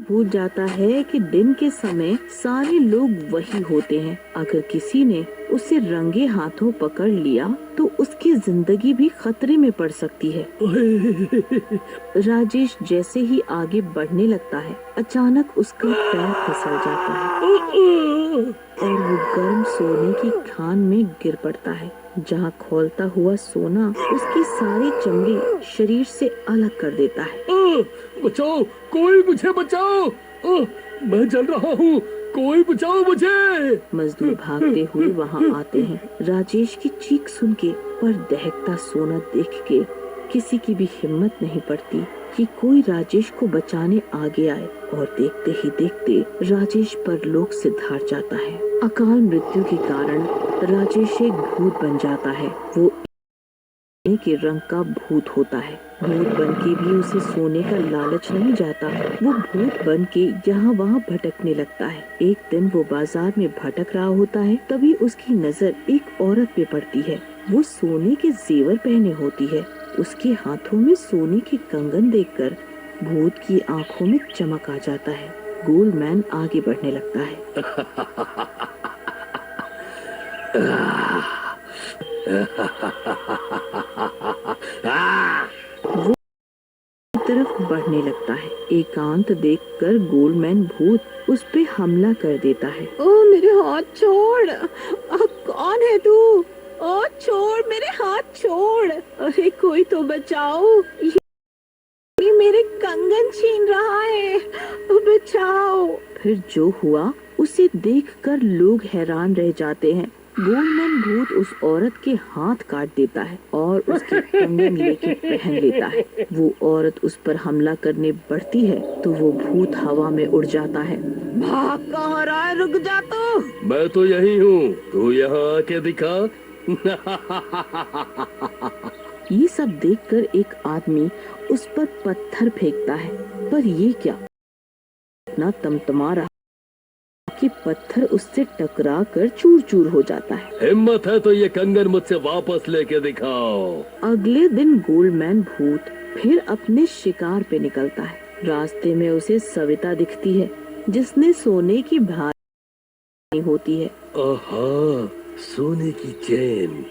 भूल जाता है कि दिन के समय सारे लोग वही होते हैं। अगर किसी ने उसे रंगे हाथों पकड़ लिया तो उसकी जिंदगी भी खतरे में पड़ सकती है। राजेश जैसे ही आगे बढ़ने लगता है, अचानक उसका पैर फिसल जाता है और वो गर्म सोने की खान में गिर पड़ता है, जहाँ खौलता हुआ सोना उसकी सारी चमड़ी शरीर से अलग कर देता है। बचाओ, कोई मुझे बचाओ, मैं जल रहा हूँ, कोई बचाओ मुझे। मजदूर भागते हुए वहाँ आते हैं। राजेश की चीख सुन के पर दहकता सोना देख के किसी की भी हिम्मत नहीं पड़ती कि कोई राजेश को बचाने आगे आए, और देखते ही देखते राजेश परलोक से धार जाता है। अकाल मृत्यु के कारण राजेश एक भूत बन जाता है। वो के रंग का भूत होता है। भूत बन के भी उसे सोने का लालच नहीं जाता। वो भूत बन के यहाँ वहाँ भटकने लगता है। एक दिन वो बाजार में भटक रहा होता है, तभी उसकी नजर एक औरत पे पड़ती है। वो सोने के जेवर पहने होती है। उसके हाथों में सोने के कंगन देखकर भूत की आंखों में चमक आ जाता है। गोल्डमैन आगे बढ़ने लगता है। वो तरफ बढ़ने लगता है। एकांत देखकर गोल्डमैन भूत उस पे हमला कर देता है। ओ मेरे हाथ छोड़, कौन है तू? ओ छोड़, मेरे हाथ छोड़, अरे कोई तो बचाओ, ये मेरे कंगन छीन रहा है, बचाओ। फिर जो हुआ उसे देखकर लोग हैरान रह जाते हैं। गोल्डमैन भूत उस औरत के हाथ काट देता है और उसके कंगन लेके पहन लेता है। वो औरत उस पर हमला करने बढ़ती है तो वो भूत हवा में उड़ जाता है। भाग कहाँ रहा है? रुक जा तो। मैं तो यही हूँ, तू यहाँ आके दिखा। ये सब देखकर एक आदमी उस पर पत्थर फेंकता है, पर ये क्या, इतना तमतमा रहा कि पत्थर उससे टकरा कर चूर चूर हो जाता है। हिम्मत है तो ये कंगन मुझसे वापस लेके दिखाओ। अगले दिन गोल्डमैन भूत फिर अपने शिकार पे निकलता है। रास्ते में उसे सविता दिखती है, जिसने सोने की भारी होती है। आहा, सोने की चेन।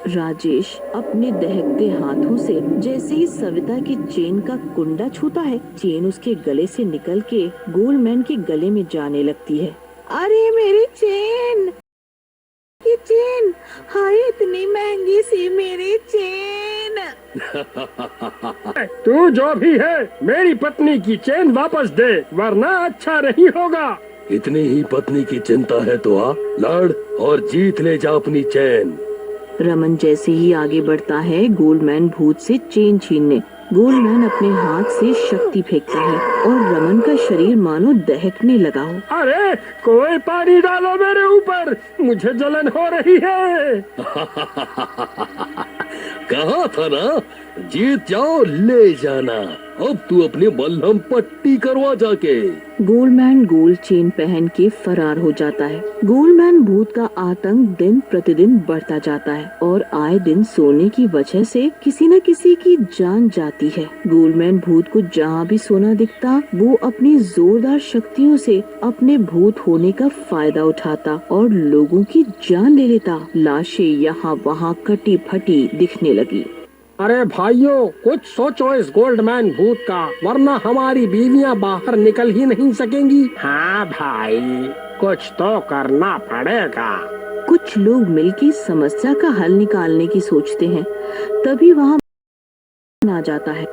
राजेश अपने दहकते हाथों से जैसे ही सविता की चेन का कुंडा छूता है, चेन उसके गले से निकल के गोल्डमैन के गले में जाने लगती है। अरे मेरी चेन, ये चेन, हाय इतनी महंगी सी मेरी चेन। तू जो भी है, मेरी पत्नी की चेन वापस दे, वरना अच्छा नहीं होगा। इतनी ही पत्नी की चिंता है तो आ, लड़ और जीत ले जा अपनी चैन। रमन जैसे ही आगे बढ़ता है गोल्डमैन भूत से चेन छीनने, गोल्डमैन अपने हाथ से शक्ति फेंकता है और रमन का शरीर मानो दहकने लगा हो। अरे कोई पानी डालो मेरे ऊपर, मुझे जलन हो रही है। कहा था ना, जीत जाओ ले जाना। अब तू अपनी मलहम पट्टी करवा जाके। गोल्डमैन गोल्ड चेन पहन के फरार हो जाता है। गोल्डमैन भूत का आतंक दिन प्रतिदिन बढ़ता जाता है और आए दिन सोने की वजह से किसी न किसी की जान जाती है। गोल्डमैन भूत को जहाँ भी सोना दिखता, वो अपनी जोरदार शक्तियों से अपने भूत होने का फायदा उठाता और लोगों की जान ले लेता। लाशें यहाँ वहाँ कटी फटी दिखने लगी। अरे भाइयों, कुछ सोचो इस गोल्डमैन भूत का, वरना हमारी बीवियां बाहर निकल ही नहीं सकेंगी। हाँ भाई, कुछ तो करना पड़ेगा। कुछ लोग मिलकर समस्या का हल निकालने की सोचते हैं, तभी वहाँ आ जाता है।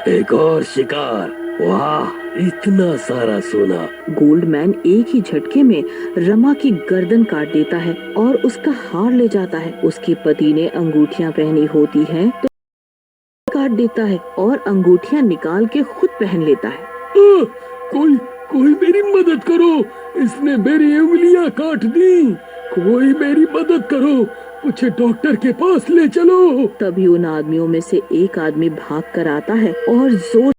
एक और शिकार। वाह, इतना सारा सोना। गोल्डमैन एक ही झटके में रमा की गर्दन काट देता है और उसका हार ले जाता है। उसके पति ने अंगूठियां पहनी होती हैं तो काट देता है और अंगूठियां निकाल के खुद पहन लेता है। कोई कोई मेरी मदद करो, इसने मेरी उंगलियां काट दी। कोई मेरी मदद करो, मुझे डॉक्टर के पास ले चलो। तभी उन आदमियों में से एक आदमी भाग कर आता है और जोर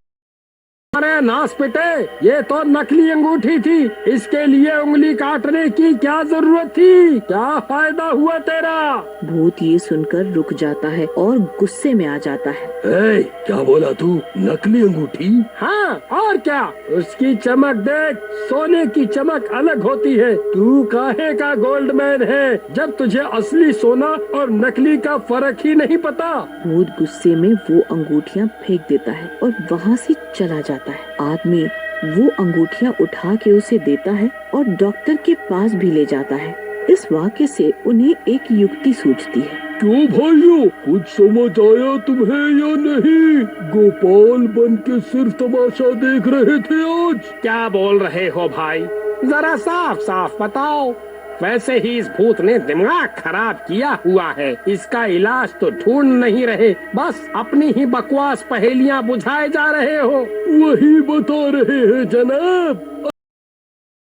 अरे नासपिटे, ये तो नकली अंगूठी थी, इसके लिए उंगली काटने की क्या जरूरत थी? क्या फायदा हुआ तेरा? भूत ये सुनकर रुक जाता है और गुस्से में आ जाता है। ए, क्या बोला तू? नकली अंगूठी? हाँ और क्या, उसकी चमक देख, सोने की चमक अलग होती है। तू काहे का गोल्डमैन है जब तुझे असली सोना और नकली का फर्क ही नहीं पता? भूत गुस्से में वो अंगूठियाँ फेंक देता है और वहाँ से चला जाता है। आदमी वो अंगूठियाँ उठा के उसे देता है और डॉक्टर के पास भी ले जाता है। इस वाक्य से उन्हें एक युक्ति सूझती है। क्यों भाइयों, कुछ समझ आया तुम्हें या नहीं? गोपाल बन के सिर्फ तमाशा देख रहे थे आज? क्या बोल रहे हो भाई, जरा साफ साफ बताओ। वैसे ही इस भूत ने दिमाग खराब किया हुआ है, इसका इलाज तो ढूंढ नहीं रहे, बस अपनी ही बकवास पहेलियां बुझाए जा रहे हो। वही बता रहे हैं जनाब,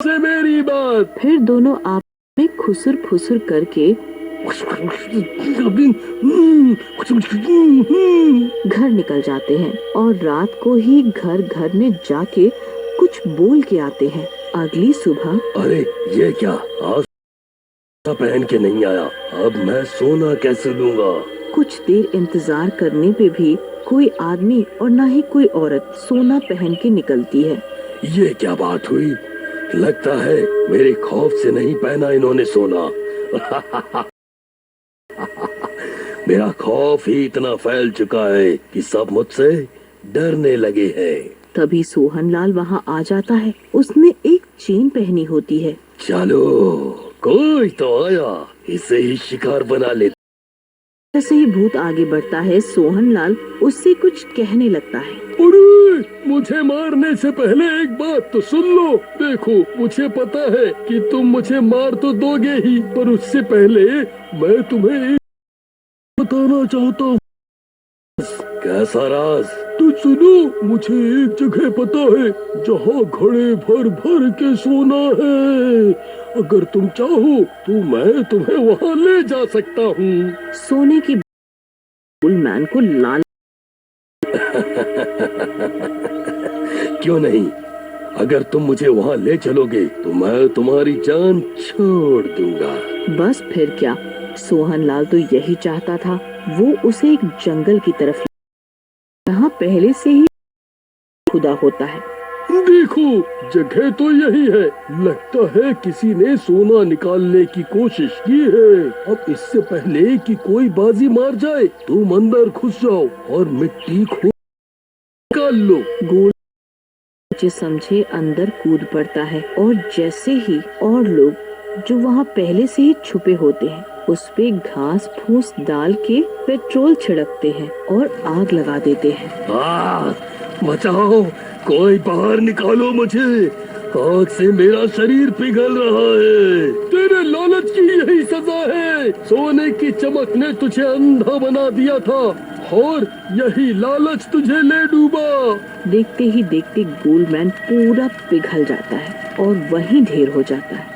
से मेरी बात। फिर दोनों आप में खुसुर फुसुर करके घर निकल जाते हैं और रात को ही घर घर में जाके कुछ बोल के आते हैं। अगली सुबह अरे ये क्या, आज पहन के नहीं आया, अब मैं सोना कैसे लूंगा? कुछ देर इंतजार करने पे भी कोई आदमी और ना ही कोई औरत सोना पहन के निकलती है। ये क्या बात हुई? लगता है मेरे खौफ से नहीं पहना इन्होंने सोना। मेरा खौफ ही इतना फैल चुका है कि सब मुझसे डरने लगे हैं। तभी सोहनलाल वहाँ आ जाता है। उसने एक चेन पहनी होती है। चलो, कोई तो आया, इसे ही शिकार बना ले। जैसे ही भूत आगे बढ़ता है, सोहनलाल उससे कुछ कहने लगता है। अरे, मुझे मारने से पहले एक बात तो सुन लो। देखो, मुझे पता है कि तुम मुझे मार तो दोगे ही, पर उससे पहले मैं तुम्हें एक बताना चाहता हूँ। कैसा राज? तो सुनो, मुझे एक जगह पता है जहाँ घड़े भर भर के सोना है। अगर तुम चाहो तो मैं तुम्हें वहाँ ले जा सकता हूँ। सोने की गोल्डमैन को लाल क्यों नहीं? अगर तुम मुझे वहाँ ले चलोगे तो मैं तुम्हारी जान छोड़ दूंगा। बस फिर क्या, सोहनलाल तो यही चाहता था। वो उसे एक जंगल की तरफ, जहाँ पहले से ही खुदा होता है। देखो, जगह तो यही है। लगता है किसी ने सोना निकालने की कोशिश की है। अब इससे पहले कि कोई बाजी मार जाए, तुम अंदर घुस जाओ और मिट्टी खोद निकाल लो। गोल समझे अंदर कूद पड़ता है और जैसे ही और लोग जो वहाँ पहले से ही छुपे होते हैं उस पे घास फूस डाल के पेट्रोल छिड़कते हैं और आग लगा देते हैं। बचाओ, कोई बाहर निकालो मुझे, आग से मेरा शरीर पिघल रहा है। तेरे लालच की यही सजा है। सोने की चमक ने तुझे अंधा बना दिया था और यही लालच तुझे ले डूबा। देखते ही देखते गोल्डमैन पूरा पिघल जाता है और वहीं ढेर हो जाता है।